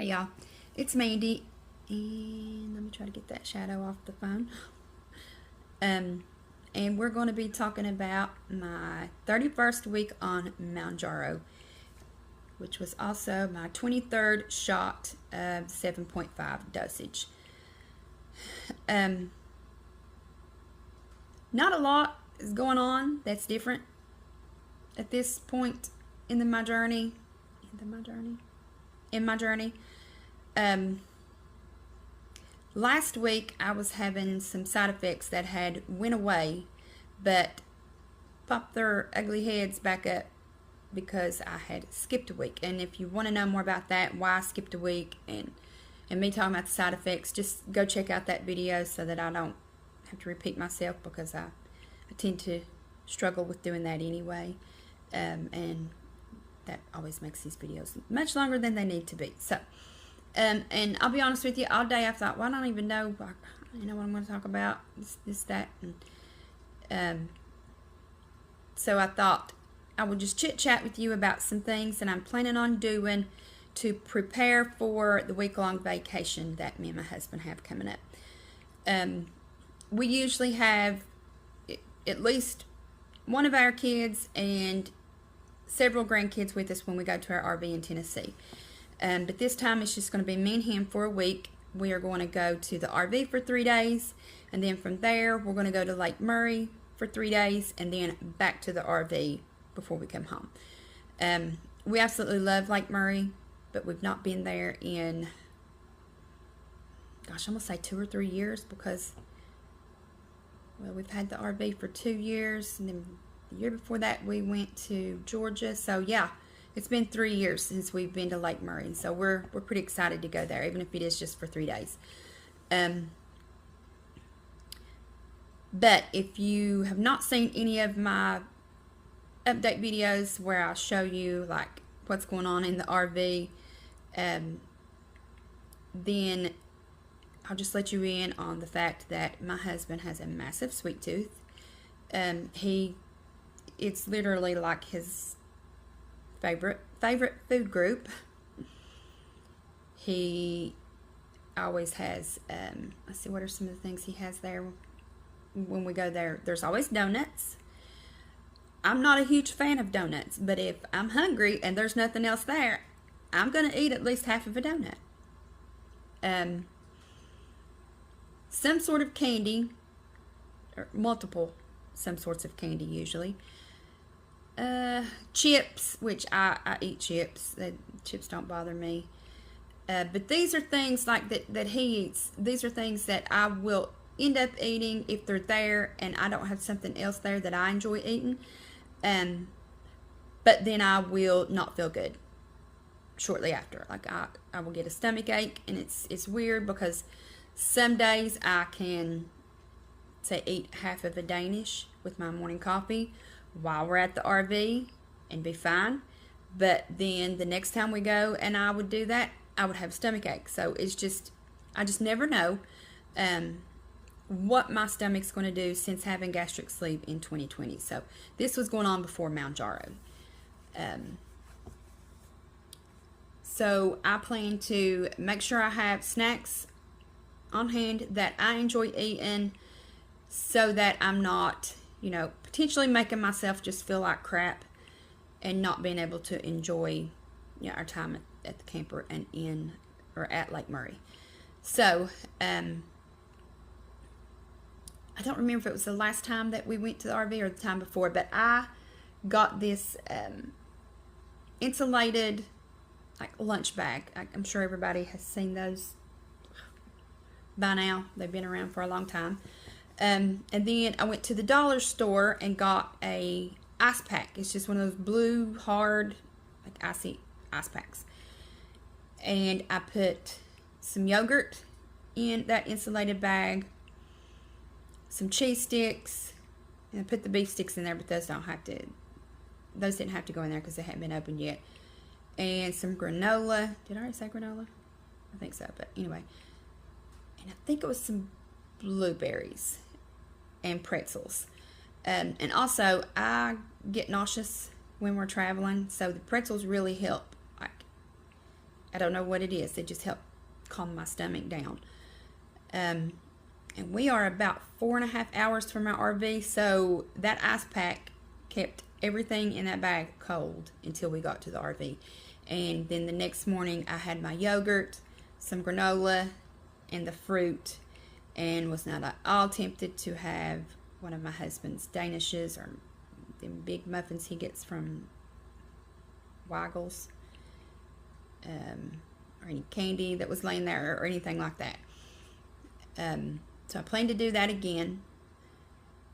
Hey y'all, it's Mandy, and let me try to get that shadow off the phone. And we're going to be talking about my 31st week on Mounjaro, which was also my 23rd shot of 7.5 dosage. Not a lot is going on that's different at this point in my journey. Last week I was having some side effects that had went away, but popped their ugly heads back up because I had skipped a week. And if you want to know more about that, why I skipped a week, and me talking about the side effects, just go check out that video so that I don't have to repeat myself, because I tend to struggle with doing that anyway. And that always makes these videos much longer than they need to be. So, and I'll be honest with you, all day I thought, well, I don't even know, what I'm going to talk about, this, that, and so I thought I would just chit-chat with you about some things that I'm planning on doing to prepare for the week-long vacation that me and my husband have coming up. We usually have at least one of our kids and several grandkids with us when we go to our RV in Tennessee. But this time it's just going to be me and him for a week. We are going to go to the RV for 3 days, and then from there we're going to go to Lake Murray for 3 days, and then back to the RV before we come home. We absolutely love Lake Murray, but we've not been there in, gosh, I'm going to say 2 or 3 years, because, well, we've had the RV for 2 years, and then the year before that we went to Georgia. So yeah, it's been 3 years since we've been to Lake Murray, and so we're pretty excited to go there, even if it is just for 3 days. But if you have not seen any of my update videos where I show you like what's going on in the RV, then I'll just let you in on the fact that my husband has a massive sweet tooth. It's literally like his favorite food group. He always has, let's see, what are some of the things he has there when we go there? There's always donuts. I'm not a huge fan of donuts, but if I'm hungry and there's nothing else there, I'm going to eat at least half of a donut. Some sort of candy, or multiple some sorts of candy usually. Chips, which I eat chips. Chips don't bother me. But these are things like that he eats. These are things that I will end up eating if they're there and I don't have something else there that I enjoy eating. But then I will not feel good shortly after. Like I will get a stomach ache, and it's weird because some days I can, say, eat half of a Danish with my morning coffee while we're at the RV and be fine. But then the next time we go and I would do that, I would have a stomach ache. So it's just, I just never know what my stomach's going to do since having gastric sleeve in 2020. So this was going on before Mounjaro. So I plan to make sure I have snacks on hand that I enjoy eating, so that I'm not, potentially making myself just feel like crap and not being able to enjoy, our time at the camper and at Lake Murray. So, I don't remember if it was the last time that we went to the RV or the time before, but I got this insulated like lunch bag. I'm sure everybody has seen those by now. They've been around for a long time. And then I went to the dollar store and got a ice pack. It's just one of those blue, hard, like icy ice packs. And I put some yogurt in that insulated bag, some cheese sticks, and I put the beef sticks in there, but those didn't have to go in there because they hadn't been opened yet. And some granola. Did I already say granola? I think so, but anyway. And I think it was some blueberries and pretzels. And also, I get nauseous when we're traveling, so the pretzels really help, like, I don't know what it is. It just helped calm my stomach down. And we are about 4.5 hours from our RV, so that ice pack kept everything in that bag cold until we got to the RV. And then the next morning I had my yogurt, some granola, and the fruit, and was not at all tempted to have one of my husband's Danishes or them big muffins he gets from Weigel's, or any candy that was laying there or anything like that. So I plan to do that again,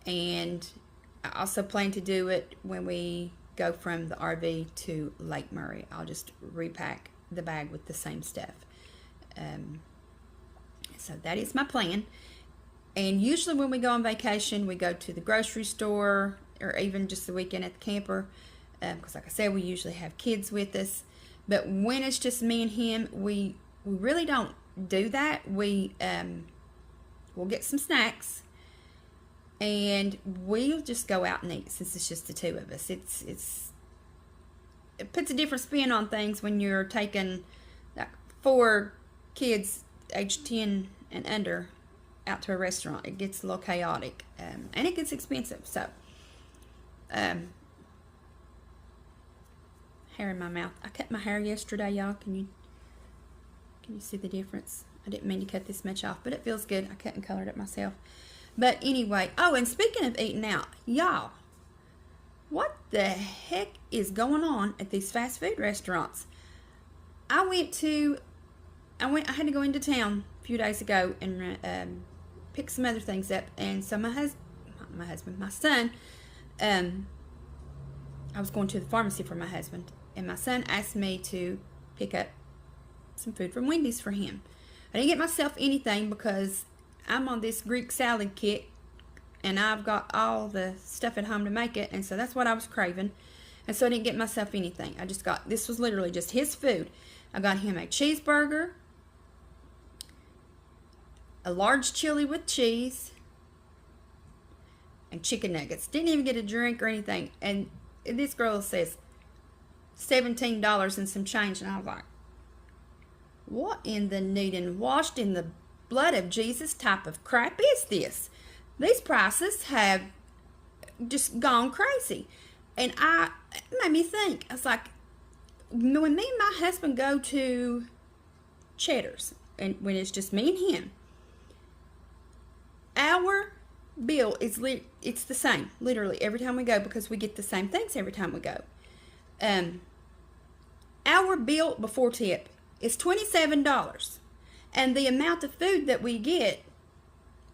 and I also plan to do it when we go from the RV to Lake Murray. I'll just repack the bag with the same stuff. So that is my plan. And usually when we go on vacation, we go to the grocery store, or even just the weekend at the camper, because like I said, we usually have kids with us. But when it's just me and him, we really don't do that. We'll get some snacks, and we'll just go out and eat since it's just the two of us. It puts a different spin on things when you're taking like 4 kids aged 10 and under out to a restaurant. It gets a little chaotic, and it gets expensive. So hair in my mouth. I cut my hair yesterday, y'all. Can you see the difference? I didn't mean to cut this much off, but it feels good. I cut and colored it myself. But anyway, oh, and speaking of eating out, y'all, what the heck is going on at these fast food restaurants? I had to go into town a few days ago and pick some other things up, and so my son, I was going to the pharmacy for my husband, and my son asked me to pick up some food from Wendy's for him. I didn't get myself anything because I'm on this Greek salad kick, and I've got all the stuff at home to make it, and so that's what I was craving. And so I didn't get myself anything. This was literally just his food. I got him a cheeseburger, a large chili with cheese, and chicken nuggets. Didn't even get a drink or anything. And this girl says $17 and some change, and I was like, what in the kneading, washed in the blood of Jesus type of crap is this? These prices have just gone crazy. And it made me think. I was like, when me and my husband go to Cheddar's, and when it's just me and him, our bill is it's the same literally every time we go, because we get the same things every time we go. Our bill before tip is $27, and the amount of food that we get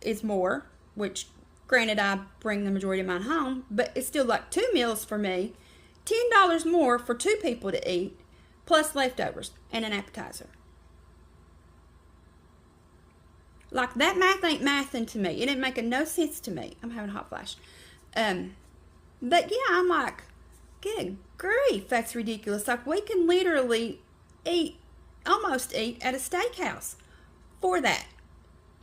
is more, which granted I bring the majority of mine home, but it's still like 2 meals for me, $10 more for 2 people to eat, plus leftovers and an appetizer. Like, that math ain't mathing to me. It ain't making no sense to me. I'm having a hot flash. But yeah, I'm like, good grief, that's ridiculous. Like, we can literally almost eat at a steakhouse for that.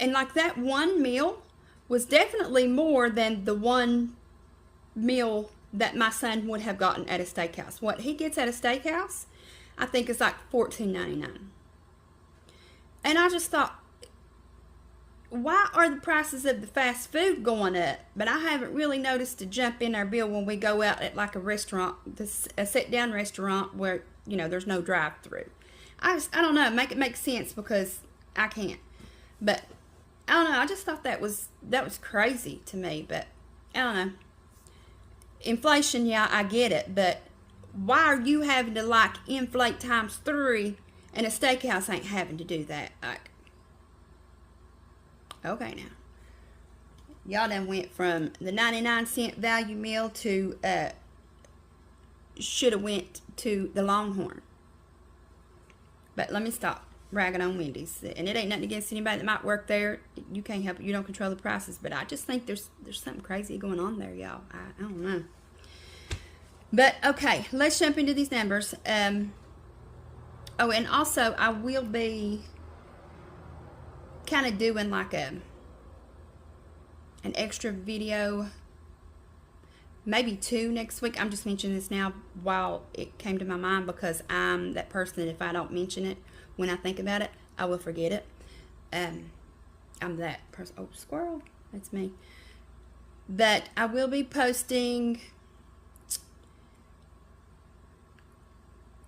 And like, that one meal was definitely more than the one meal that my son would have gotten at a steakhouse. What he gets at a steakhouse, I think, is like $14.99. And I just thought, why are the prices of the fast food going up? But I haven't really noticed a jump in our bill when we go out at like a restaurant, a sit-down restaurant where, there's no drive-through. I don't know, make it make sense, because I can't. But I don't know, I just thought that was crazy to me. But I don't know. Inflation, yeah, I get it, but why are you having to like inflate times 3 and a steakhouse ain't having to do that? Like, okay, now y'all done went from the 99-cent value meal to should have went to the Longhorn. But let me stop ragging on Wendy's. And it ain't nothing against anybody that might work there. You can't help it. You don't control the prices. But I just think there's something crazy going on there, y'all. I don't know. But, okay, let's jump into these numbers. Oh, and also, I will be kind of doing like an extra video maybe 2 next week. I'm just mentioning this now while it came to my mind, because I'm that person that if I don't mention it when I think about it, I will forget it. I'm that person. Oh, squirrel. That's me. But I will be posting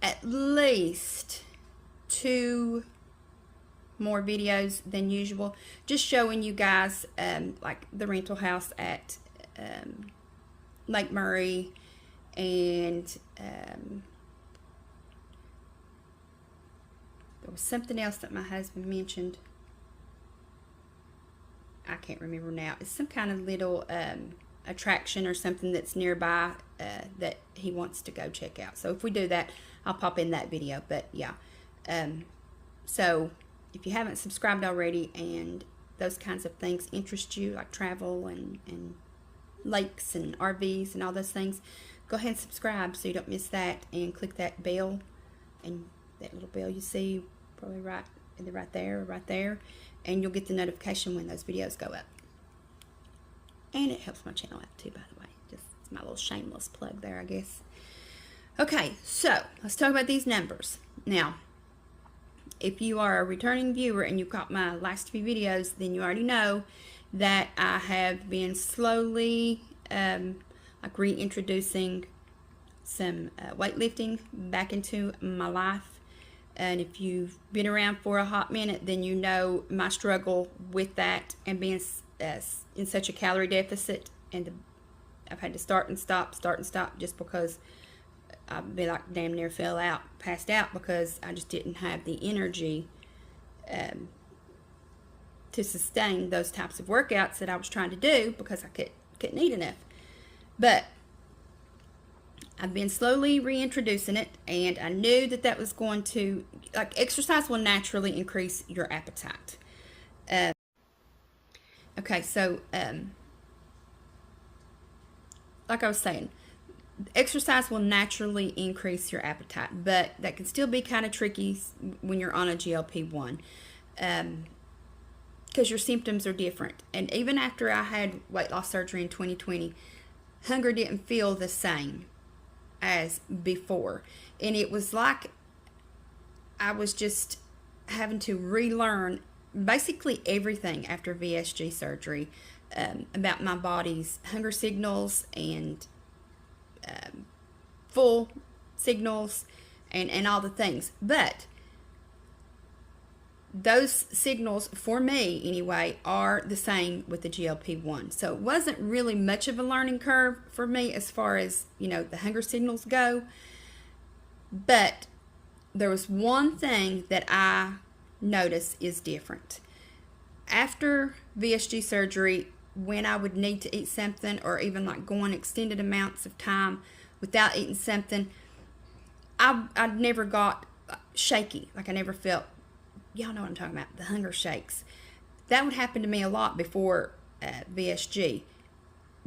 at least 2 more videos than usual, just showing you guys like the rental house at Lake Murray, and there was something else that my husband mentioned. I can't remember now. It's some kind of little attraction or something that's nearby that he wants to go check out. So if we do that, I'll pop in that video. But yeah, so if you haven't subscribed already and those kinds of things interest you, like travel and lakes and RVs and all those things, go ahead and subscribe so you don't miss that, and click that bell, and that little bell you see probably right there, and you'll get the notification when those videos go up. And it helps my channel out too, by the way. Just my little shameless plug there, I guess. Okay, so let's talk about these numbers. Now, if you are a returning viewer and you caught my last few videos, then you already know that I have been slowly like reintroducing some weightlifting back into my life. And if you've been around for a hot minute, then you know my struggle with that and being in such a calorie deficit. And I've had to start and stop just because I'd be like damn near passed out, because I just didn't have the energy to sustain those types of workouts that I was trying to do, because I couldn't eat enough. But I've been slowly reintroducing it, and I knew that was going to, like, exercise will naturally increase your appetite. Okay, so like I was saying, exercise will naturally increase your appetite, but that can still be kind of tricky when you're on a GLP-1, because your symptoms are different. And even after I had weight loss surgery in 2020, hunger didn't feel the same as before. And it was like I was just having to relearn basically everything after VSG surgery about my body's hunger signals and full signals and all the things. But those signals, for me anyway, are the same with the GLP-1. So it wasn't really much of a learning curve for me as far as, you know, the hunger signals go. But there was one thing that I noticed is different. After VSG surgery, when I would need to eat something, or even like going extended amounts of time without eating something, I never got shaky. Like, I never felt, y'all know what I'm talking about, the hunger shakes. That would happen to me a lot before VSG.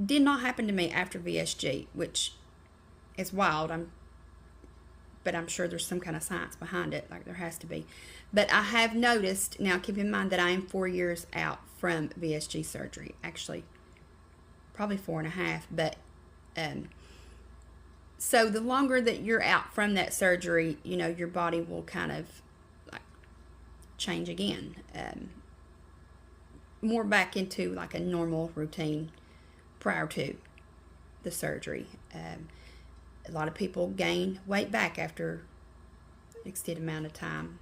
Did not happen to me after VSG, which is wild. But I'm sure there's some kind of science behind it, like there has to be. But I have noticed, now keep in mind that I am 4 years out from VSG surgery. Actually, probably 4.5, but so the longer that you're out from that surgery, you know, your body will kind of like change again, more back into like a normal routine prior to the surgery. A lot of people gain weight back after an extended amount of time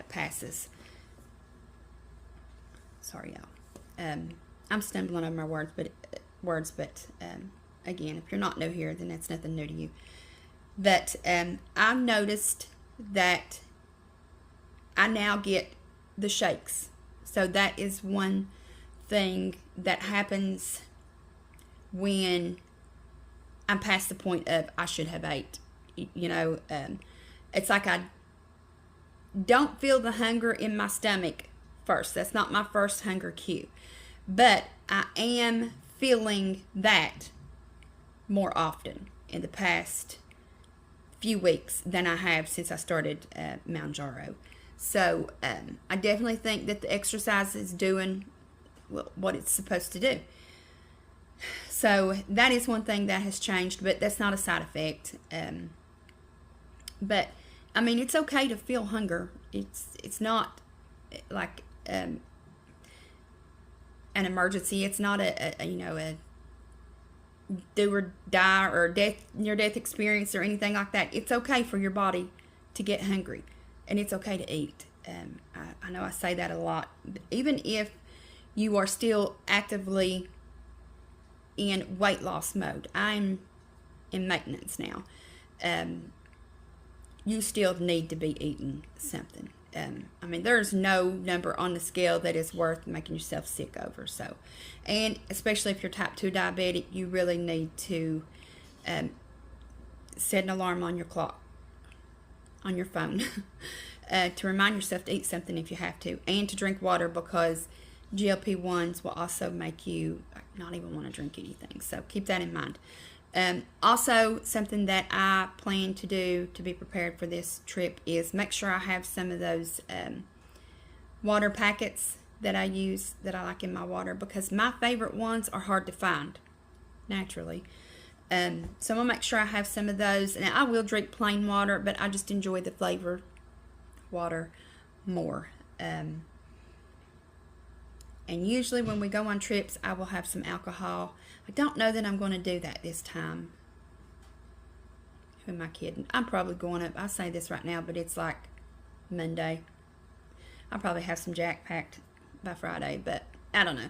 passes. Sorry, y'all. I'm stumbling over my words, but again, if you're not new here, then that's nothing new to you. But I've noticed that I now get the shakes. So that is one thing that happens when I'm past the point of I should have ate. You know, it's like I don't feel the hunger in my stomach first. That's not my first hunger cue. But I am feeling that more often in the past few weeks than I have since I started Mounjaro. So I definitely think that the exercise is doing what it's supposed to do. So that is one thing that has changed, but that's not a side effect. But I mean, it's okay to feel hunger. It's not like an emergency. It's not a do or die or near death experience or anything like that. It's okay for your body to get hungry, and it's okay to eat. I know I say that a lot, but even if you are still actively in weight loss mode, I'm in maintenance now, you still need to be eating something. I mean, there's no number on the scale that is worth making yourself sick over. So, and especially if you're type 2 diabetic, you really need to set an alarm on your clock, on your phone, to remind yourself to eat something if you have to, and to drink water, because GLP-1s will also make you not even want to drink anything. So keep that in mind. Also, something that I plan to do to be prepared for this trip is make sure I have some of those water packets that I use, that I like in my water, because my favorite ones are hard to find naturally. So I'm gonna make sure I have some of those, and I will drink plain water, but I just enjoy the flavored water more. And usually when we go on trips, I will have some alcohol. I don't know that I'm going to do that this time. Who am I kidding? I'm probably going up. I say this right now, but it's like Monday. I'll probably have some Jack packed by Friday, but I don't know.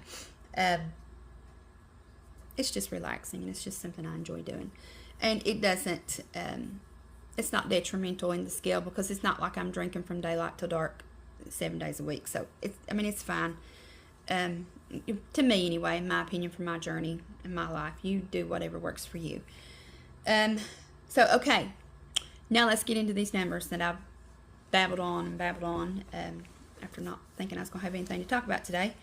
It's just relaxing, and it's just something I enjoy doing. And it doesn't, it's not detrimental in the scale, because it's not like I'm drinking from daylight till dark 7 days a week. So, it's fine. To me anyway, in my opinion, for my journey in my life. You do whatever works for you. So okay, now let's get into these numbers that I've babbled on after not thinking I was going to have anything to talk about today.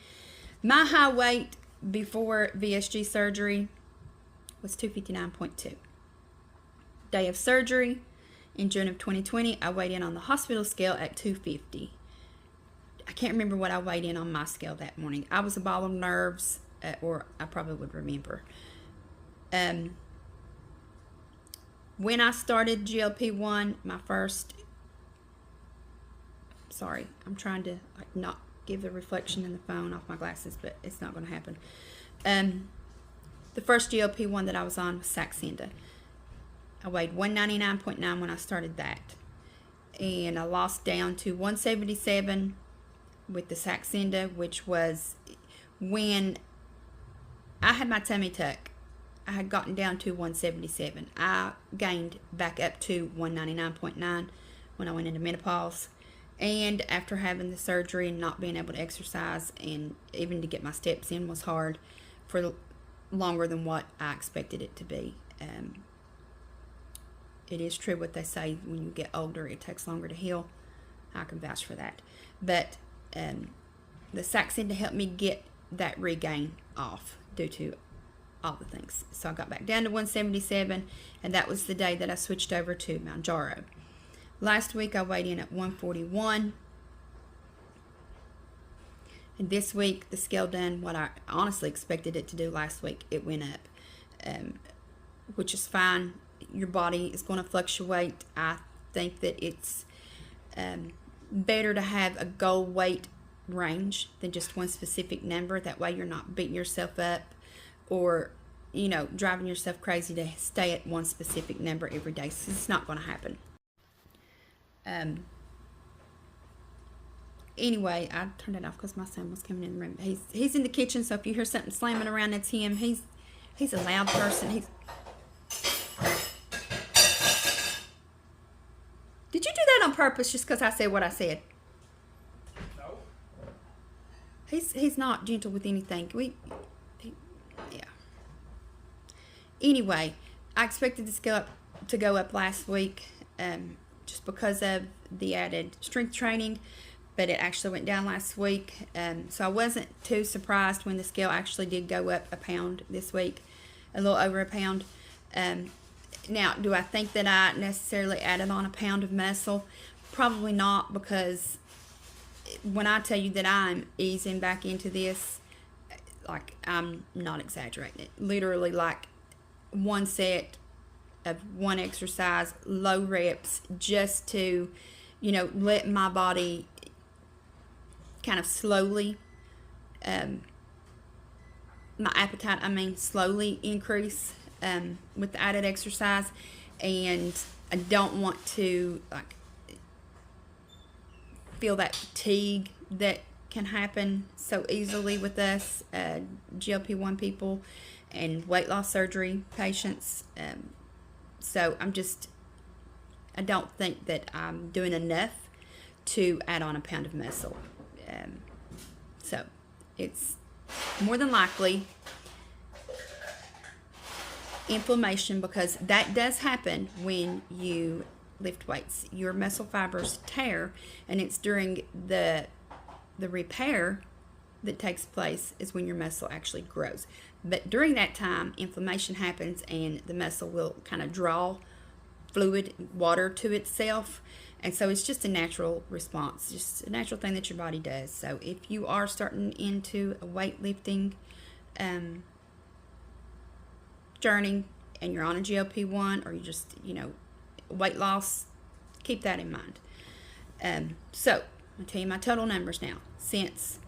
My high weight before VSG surgery was 259.2. Day of surgery in June of 2020, I weighed in on the hospital scale at 250. I can't remember what I weighed in on my scale that morning. I was a ball of nerves, or I probably would remember. When I started GLP-1, my first, sorry, I'm trying to not give the reflection in the phone off my glasses, but it's not going to happen. The first GLP-1 that I was on was Saxenda. I weighed 199.9 when I started that, and I lost down to 177 with the Saxenda, which was when I had my tummy tuck. I had gotten down to 177. I gained back up to 199.9 when I went into menopause, and after having the surgery and not being able to exercise, and even to get my steps in was hard for longer than what I expected it to be. It is true what they say, when you get older it takes longer to heal. I can vouch for that. But the Saxenda helped me get that regain off due to all the things. So I got back down to 177, and that was the day that I switched over to Mounjaro. Last week I weighed in at 141, and this week the scale done what I honestly expected it to do last week. It went up, which is fine. Your body is going to fluctuate. I think that it's better to have a goal weight range than just one specific number. That way you're not beating yourself up or driving yourself crazy to stay at one specific number every day. So it's not going to happen. Anyway, I turned it off because my son was coming in the room. He's in the kitchen, so if you hear something slamming around, that's him. He's a loud person. Did you do that on purpose just because I said what I said? No. He's not gentle with anything. Yeah. Anyway, I expected the scale to go up last week, just because of the added strength training, but it actually went down last week. So I wasn't too surprised when the scale actually did go up a pound this week, a little over a pound. Now, do I think that I necessarily added on a pound of muscle? Probably not, because when I tell you that I'm easing back into this, Like, I'm not exaggerating it. Literally, like, one set of one exercise, low reps, just to, let my body kind of slowly, my appetite, slowly increase with the added exercise. And I don't want to, like, feel that fatigue that can happen so easily with us GLP-1 people and weight loss surgery patients. So I don't think that I'm doing enough to add on a pound of muscle. So it's more than likely inflammation, because that does happen when you lift weights. Your muscle fibers tear, and it's during the repair that takes place is when your muscle actually grows. But during that time, inflammation happens, and the muscle will kind of draw fluid, water to itself. And so it's just a natural response, just a natural thing that your body does. So if you are starting into a weightlifting journey and you're on a GLP-1, or you just, weight loss, keep that in mind. So I'll tell you my total numbers now. Since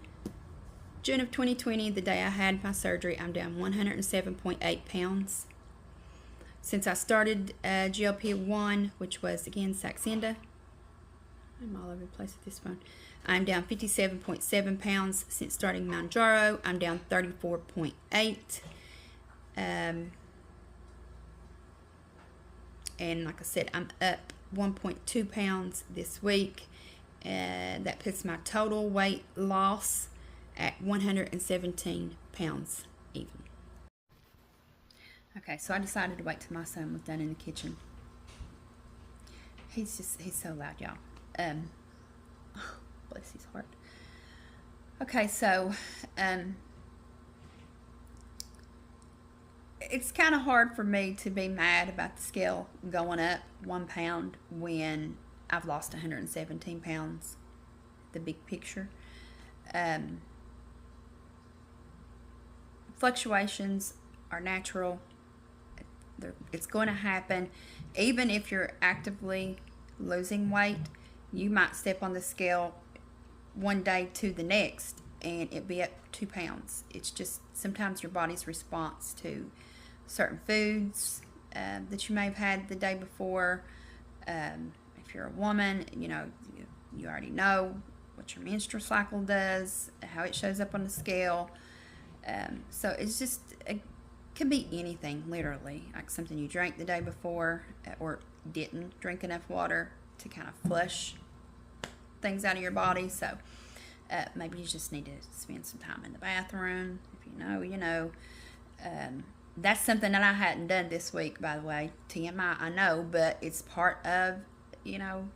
June of 2020, the day I had my surgery, I'm down 107.8 pounds. Since I started GLP-1, which was, again, Saxenda, I'm all over the place with this one, I'm down 57.7 pounds. Since starting Mounjaro, I'm down 34.8. And like I said, I'm up 1.2 pounds this week. That puts my total weight loss at 117 pounds even. Okay, so I decided to wait till my son was done in the kitchen. He's so loud, y'all. Bless his heart. Okay, so it's kind of hard for me to be mad about the scale going up 1 pound when I've lost 117 pounds, the big picture. Fluctuations are natural. It's going to happen. Even if you're actively losing weight, you might step on the scale one day to the next and it be up 2 pounds. It's just sometimes your body's response to certain foods that you may have had the day before. If you're a woman, you already know what your menstrual cycle does, how it shows up on the scale. So it's just, it could be anything, literally, like something you drank the day before or didn't drink enough water to kind of flush things out of your body. So maybe you just need to spend some time in the bathroom. If you know. That's something that I hadn't done this week, by the way. TMI, I know, but it's part of, being on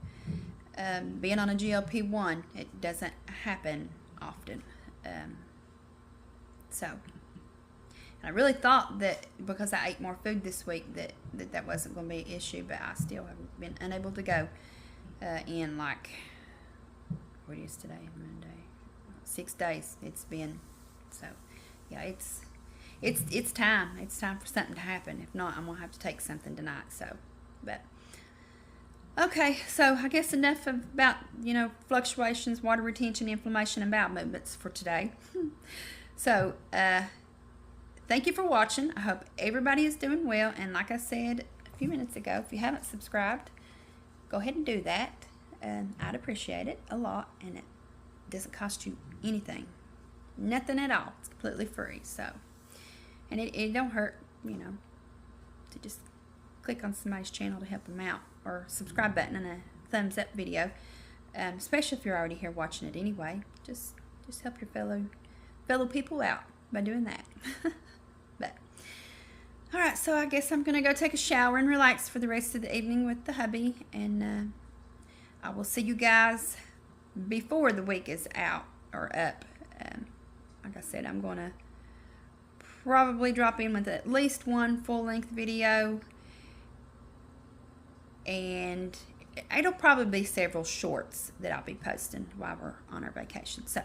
a GLP-1. It doesn't happen often. And I really thought that because I ate more food this week that wasn't going to be an issue, but I still have been unable to go in, like, what is today? Monday. 6 days it's been. So, yeah, it's time. It's time for something to happen. If not, I'm going to have to take something tonight. So, but, okay. So, I guess enough about, fluctuations, water retention, inflammation, and bowel movements for today. So, thank you for watching. I hope everybody is doing well. And like I said a few minutes ago, if you haven't subscribed, go ahead and do that. I'd appreciate it a lot. And it doesn't cost you anything. Nothing at all. It's completely free. So, and it don't hurt, to just click on somebody's channel to help them out. Or subscribe button and a thumbs up video. Especially if you're already here watching it anyway. Just help your fellow people out by doing that. But alright, so I guess I'm gonna go take a shower and relax for the rest of the evening with the hubby, and I will see you guys before the week is out or up. Like I said, I'm gonna probably drop in with at least one full-length video, and it'll probably be several shorts that I'll be posting while we're on our vacation. So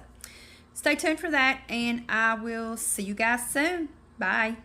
stay tuned for that, and I will see you guys soon. Bye.